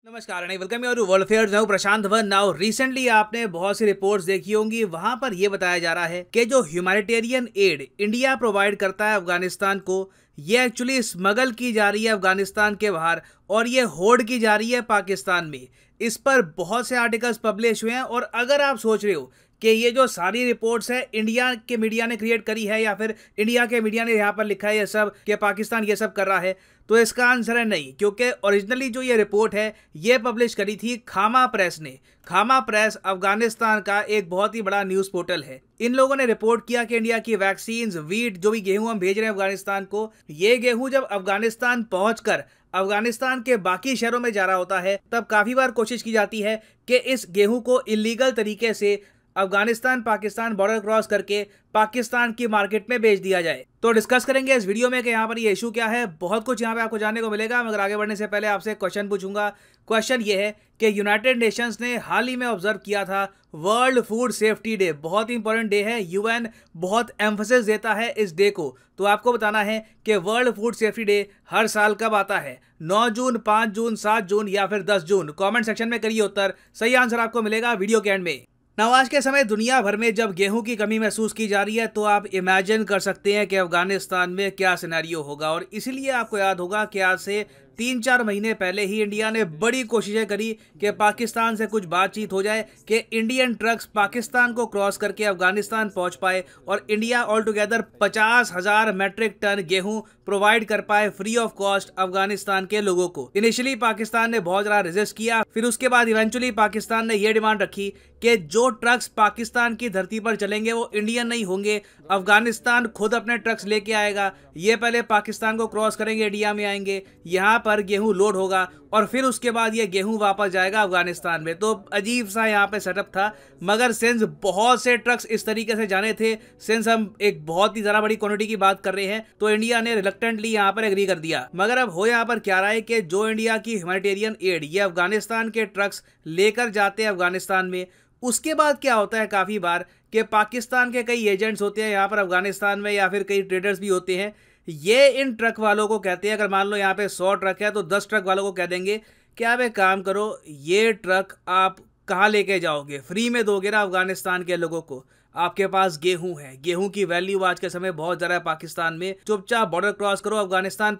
नमस्कार and welcome you to world affairs. मैं हूं प्रशांत वन। नाउ रिसेंटली आपने बहुत सी रिपोर्ट्स देखी होंगी, वहां पर यह बताया जा रहा है कि जो ह्यूमैनिटेरियन एड इंडिया प्रोवाइड करता है अफगानिस्तान को, ये एक्चुअली स्मगल की जा रही है अफगानिस्तान के बाहर और ये होर्ड की जा रही है पाकिस्तान में। इस पर बहुत से आर्टिकल्स पब्लिश हुए हैं और अगर आप सोच रहे हो कि ये जो सारी रिपोर्ट्स है इंडिया के मीडिया ने क्रिएट करी है या फिर इंडिया के मीडिया ने यहाँ पर लिखा है ये सब कि पाकिस्तान ये सब कर रहा है, तो इसका आंसर है नहीं, क्योंकि ओरिजिनली जो ये रिपोर्ट है ये पब्लिश करी थी खामा प्रेस ने। खामा प्रेस अफगानिस्तान का एक बहुत ही बड़ा न्यूज़ पोर्टल है। इन लोगों ने रिपोर्ट किया कि इंडिया की वैक्सीन, वीट, जो भी गेहूं हम भेज रहे हैं अफगानिस्तान को, ये गेहूं जब अफगानिस्तान पहुंचकर अफगानिस्तान के बाकी शहरों में जा रहा होता है तब काफ़ी बार कोशिश की जाती है कि इस गेहूं को इलीगल तरीके से अफगानिस्तान पाकिस्तान बॉर्डर क्रॉस करके पाकिस्तान की मार्केट में बेच दिया जाए। तो डिस्कस करेंगे इस वीडियो में कि यहाँ पर ये इशू क्या है। बहुत कुछ यहाँ पे आपको जानने को मिलेगा, मगर आगे बढ़ने से पहले आपसे एक क्वेश्चन पूछूंगा। क्वेश्चन ये है कि यूनाइटेड नेशंस ने हाल ही में ऑब्जर्व किया था वर्ल्ड फूड सेफ्टी डे, बहुत ही इंपॉर्टेंट डे है। यूएन बहुत एम्फेसिस देता है इस डे को, तो आपको बताना है कि वर्ल्ड फूड सेफ्टी डे हर साल कब आता है, 9 जून, 5 जून, 7 जून या फिर 10 जून। कमेंट सेक्शन में करिए उत्तर, सही आंसर आपको मिलेगा वीडियो के एंड में। नौ आज के समय दुनिया भर में जब गेहूं की कमी महसूस की जा रही है तो आप इमेजिन कर सकते हैं कि अफगानिस्तान में क्या सिनेरियो होगा। और इसीलिए आपको याद होगा कि आज से 3-4 महीने पहले ही इंडिया ने बड़ी कोशिशें करी कि पाकिस्तान से कुछ बातचीत हो जाए कि इंडियन ट्रक्स पाकिस्तान को क्रॉस करके अफगानिस्तान पहुंच पाए और India all together 50,000 metric ton गेहूं प्रोवाइड कर पाए फ्री ऑफ कॉस्ट अफगानिस्तान के लोगों को। इनिशियली पाकिस्तान ने बहुत ज़्यादा रेजिस्ट किया, फिर उसके बाद इवेंचुअली पाकिस्तान ने यह डिमांड रखी कि जो ट्रक्स पाकिस्तान की धरती पर चलेंगे वो इंडियन नहीं होंगे, अफगानिस्तान खुद अपने ट्रक्स लेके आएगा, ये पहले पाकिस्तान को क्रॉस करेंगे, इंडिया में आएंगे, यहाँ पर गेहूं लोड होगा और फिर उसके बाद ये गेहूं वापस जाएगा अफगानिस्तान में। तो अजीब सा यहाँ पे सेटअप था, मगर सिंस बहुत से ट्रक्स इस तरीके से जाने थे, सिंस हम एक बहुत ही ज़्यादा बड़ी क्वांटिटी की बात कर रहे हैं, तो इंडिया ने रिलक्टेंटली यहाँ पर एग्री कर दिया। मगर अब हो यहाँ पर क्या रहा है कि जो इंडिया की ह्यूमैनिटेरियन एड ये अफगानिस्तान के ट्रक्स लेकर जाते हैं अफगानिस्तान में, उसके बाद क्या होता है काफ़ी बार कि पाकिस्तान के कई एजेंट्स होते हैं यहाँ पर अफगानिस्तान में या फिर कई ट्रेडर्स भी होते हैं, ये इन ट्रक वालों को कहते हैं, अगर मान लो यहाँ पे 100 ट्रक है तो 10 ट्रक वालों को कह देंगे कि आप एक काम करो, ये ट्रक आप कहाँ लेके जाओगे, फ्री में दोगे ना अफगानिस्तान के लोगों को, आपके पास गेहूं है, गेहूं की वैल्यू आज के समय बहुत ज़्यादा है पाकिस्तान में, चुपचाप बॉर्डर क्रॉस करो अफगानिस्तान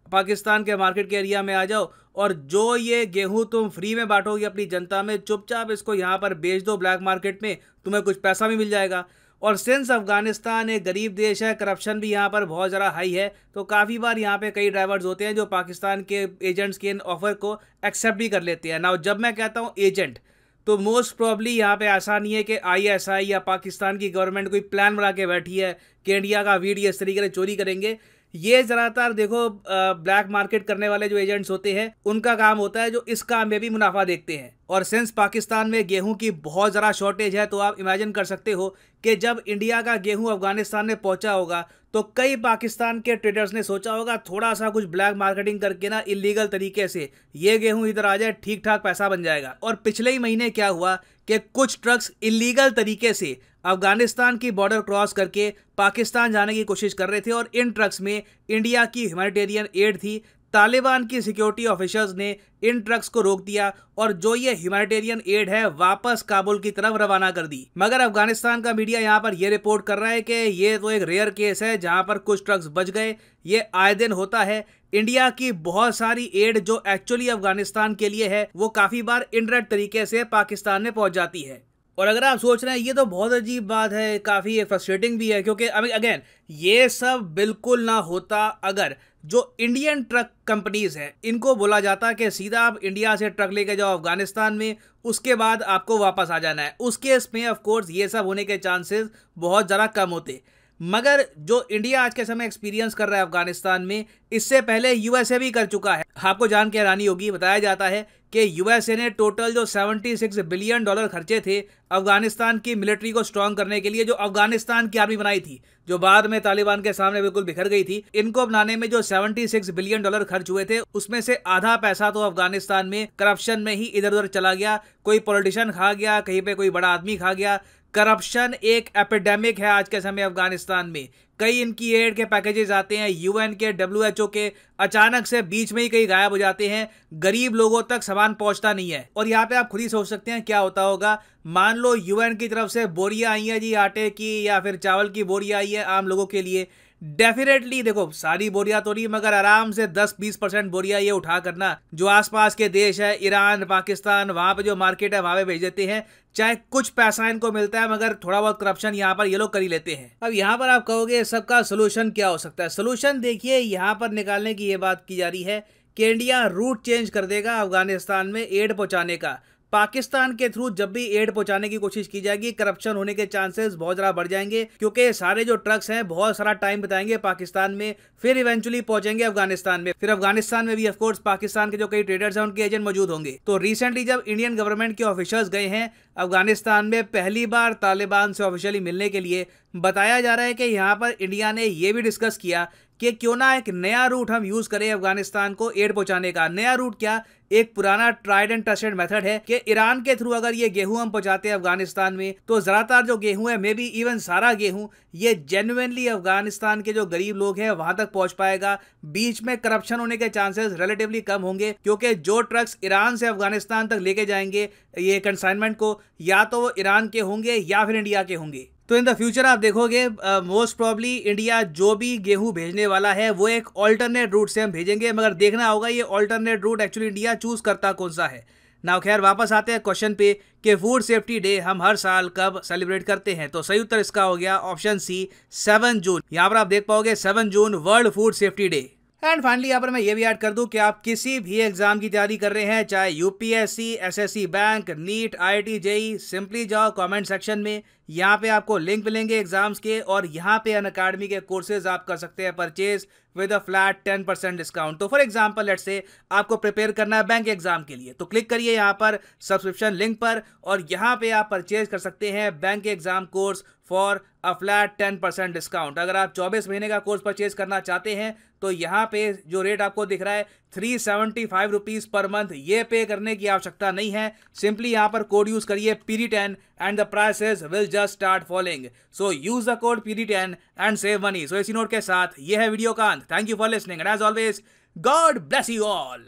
पाकिस्तान के मार्केट के एरिया में आ जाओ और जो ये गेहूं तुम फ्री में बांटोगे अपनी जनता में, चुपचाप इसको यहाँ पर बेच दो ब्लैक मार्केट में, तुम्हें कुछ पैसा भी मिल जाएगा। और सिंस अफगानिस्तान एक गरीब देश है, करप्शन भी यहाँ पर बहुत ज़्यादा हाई है, तो काफ़ी बार यहाँ पे कई ड्राइवर्स होते हैं जो पाकिस्तान के एजेंट्स के इन ऑफर को एक्सेप्ट भी कर लेते हैं। नाउ जब मैं कहता हूँ एजेंट, तो मोस्ट प्रॉब्ली यहाँ पे ऐसा नहीं है कि आईएसआई या पाकिस्तान की गवर्नमेंट कोई प्लान बना के बैठी है कि इंडिया का वीट इस तरीके से चोरी करेंगे। ये ज़्यादातर देखो ब्लैक मार्केट करने वाले जो एजेंट्स होते हैं उनका काम होता है, जो इस काम में भी मुनाफा देखते हैं। और सिंस पाकिस्तान में गेहूं की बहुत ज़्यादा शॉर्टेज है, तो आप इमेजिन कर सकते हो कि जब इंडिया का गेहूं अफगानिस्तान में पहुंचा होगा तो कई पाकिस्तान के ट्रेडर्स ने सोचा होगा थोड़ा सा कुछ ब्लैक मार्केटिंग करके ना इलीगल तरीके से ये गेहूं इधर आ जाए, ठीक ठाक पैसा बन जाएगा। और पिछले ही महीने क्या हुआ कि कुछ ट्रक्स इलीगल तरीके से अफगानिस्तान की बॉर्डर क्रॉस करके पाकिस्तान जाने की कोशिश कर रहे थे और इन ट्रक्स में इंडिया की ह्यूमैनिटेरियन एड थी। तालिबान की सिक्योरिटी ऑफिसर्स ने इन ट्रक्स को रोक दिया और जो ये ह्यूमैनिटेरियन एड है वापस काबुल की तरफ रवाना कर दी। मगर अफगानिस्तान का मीडिया यहाँ पर यह रिपोर्ट कर रहा है कि ये तो एक रेयर केस है जहाँ पर कुछ ट्रक्स बच गए, ये आए दिन होता है। इंडिया की बहुत सारी एड जो एक्चुअली अफगानिस्तान के लिए है वो काफ़ी बार इनडायरेक्ट तरीके से पाकिस्तान में पहुँच जाती है। और अगर आप सोच रहे हैं ये तो बहुत अजीब बात है, काफ़ी फ्रस्ट्रेटिंग भी है, क्योंकि अगेन ये सब बिल्कुल ना होता अगर जो इंडियन ट्रक कंपनीज हैं इनको बोला जाता कि सीधा आप इंडिया से ट्रक लेके जाओ अफगानिस्तान में, उसके बाद आपको वापस आ जाना है। उस केस में ऑफ कोर्स ये सब होने के चांसेस बहुत ज़्यादा कम होते। मगर जो इंडिया आज के समय एक्सपीरियंस कर रहा है अफगानिस्तान में, इससे पहले यूएसए भी कर चुका है। आपको जान के हैरानी होगी, बताया जाता है कि यूएसए ने टोटल जो $76 बिलियन खर्चे थे अफगानिस्तान की मिलिट्री को स्ट्रांग करने के लिए, जो अफगानिस्तान की आर्मी बनाई थी जो बाद में तालिबान के सामने बिल्कुल बिखर गई थी, इनको बनाने में जो $76 बिलियन खर्च हुए थे उसमें से आधा पैसा तो अफगानिस्तान में करप्शन में ही इधर उधर चला गया। कोई पॉलिटिशियन खा गया, कहीं पे कोई बड़ा आदमी खा गया। करप्शन एक एपिडेमिक है आज के समय अफगानिस्तान में। कई इनकी एड के पैकेजेस आते हैं, यूएन के, WHO के, अचानक से बीच में ही कहीं गायब हो जाते हैं, गरीब लोगों तक सामान पहुंचता नहीं है। और यहाँ पे आप खुद ही सोच सकते हैं क्या होता होगा। मान लो यूएन की तरफ से बोरियां आई है जी आटे की या फिर चावल की बोरियां आई है आम लोगों के लिए, डेफिनेटली देखो सारी बोरियां तो नहीं मगर आराम से 10-20% बोरियां ये उठा करना जो आसपास के देश है, ईरान, पाकिस्तान, वहां पे जो मार्केट है वहां पे भेज देते हैं। चाहे कुछ पैसा इनको मिलता है मगर थोड़ा बहुत करप्शन यहाँ पर ये लोग कर ही लेते हैं। अब यहाँ पर आप कहोगे सबका सोल्यूशन क्या हो सकता है। सोल्यूशन देखिए यहाँ पर निकालने की ये बात की जा रही है कि इंडिया रूट चेंज कर देगा अफगानिस्तान में एड पहुंचाने का। पाकिस्तान के थ्रू जब भी एड पहुंचाने की कोशिश की जाएगी, करप्शन होने के चांसेस बहुत ज्यादा बढ़ जाएंगे, क्योंकि सारे जो ट्रक्स हैं बहुत सारा टाइम बिताएंगे पाकिस्तान में, फिर इवेंचुअली पहुंचेंगे अफगानिस्तान में। फिर अफगानिस्तान में भी ऑफ कोर्स पाकिस्तान के जो कई ट्रेडर्स हैं उनके एजेंट मौजूद होंगे। तो रिसेंटली जब इंडियन गवर्नमेंट के ऑफिसर्स गए हैं अफगानिस्तान में पहली बार तालिबान से ऑफिशियली मिलने के लिए, बताया जा रहा है कि यहाँ पर इंडिया ने यह भी डिस्कस किया कि क्यों ना एक नया रूट हम यूज करें अफगानिस्तान को एड पहुंचाने का। नया रूट क्या, एक पुराना ट्राइड एंड ट्रस्टेड मेथड है कि ईरान के थ्रू अगर ये गेहूं हम पहुंचाते हैं अफगानिस्तान में तो ज्यादातर जो गेहूं है, मे बी इवन सारा गेहूं, ये जेन्युइनली अफगानिस्तान के जो गरीब लोग हैं वहां तक पहुंच पाएगा। बीच में करप्शन होने के चांसेस रिलेटिवली कम होंगे, क्योंकि जो ट्रक्स ईरान से अफगानिस्तान तक लेके जाएंगे ये कंसाइनमेंट को, या तो वो ईरान के होंगे या फिर इंडिया के होंगे। तो इन द फ्यूचर आप देखोगे मोस्ट प्रॉब्ली इंडिया जो भी गेहूं भेजने वाला है वो एक ऑल्टरनेट रूट से हम भेजेंगे, मगर देखना होगा ये alternate route actually India choose करता कौन सा है ना। खैर वापस आते हैं क्वेश्चन पे कि फूड सेफ्टी डे हम हर साल कब सेलिब्रेट करते हैं। तो सही उत्तर इसका हो गया ऑप्शन सी 7 जून। यहाँ पर आप देख पाओगे 7 जून world food safety day. And finally यहाँ पर मैं ये भी ऐड कर दूं कि आप किसी भी एग्जाम की तैयारी कर रहे हैं, चाहे UPSC, SSC bank, NEET, IIT, JEE, simply जाओ कमेंट सेक्शन में, यहाँ पे आपको लिंक मिलेंगे एग्जाम्स के और यहाँ पे अनअकैडमी के कोर्सेज आप कर सकते हैं purchase with a flat 10% discount. तो फॉर एग्जांपल लेट्स से आपको प्रिपेयर करना है बैंक एग्जाम के लिए, तो क्लिक करिए यहाँ पर सब्सक्रिप्शन लिंक पर और यहाँ पे आप परचेज कर सकते हैं bank exam course for a flat 10% discount. अगर आप 24 महीने का कोर्स परचेज करना चाहते हैं तो यहाँ पे जो रेट आपको दिख रहा है 375 रुपीज पर मंथ, ये पे करने की आवश्यकता नहीं है। सिंपली यहाँ पर कोड यूज करिए PD10 and the prices will just start following. So use the code PD10 and save money. So इसी नोट के साथ ये है वीडियो का अंत। Thank you for listening and as always god bless you all.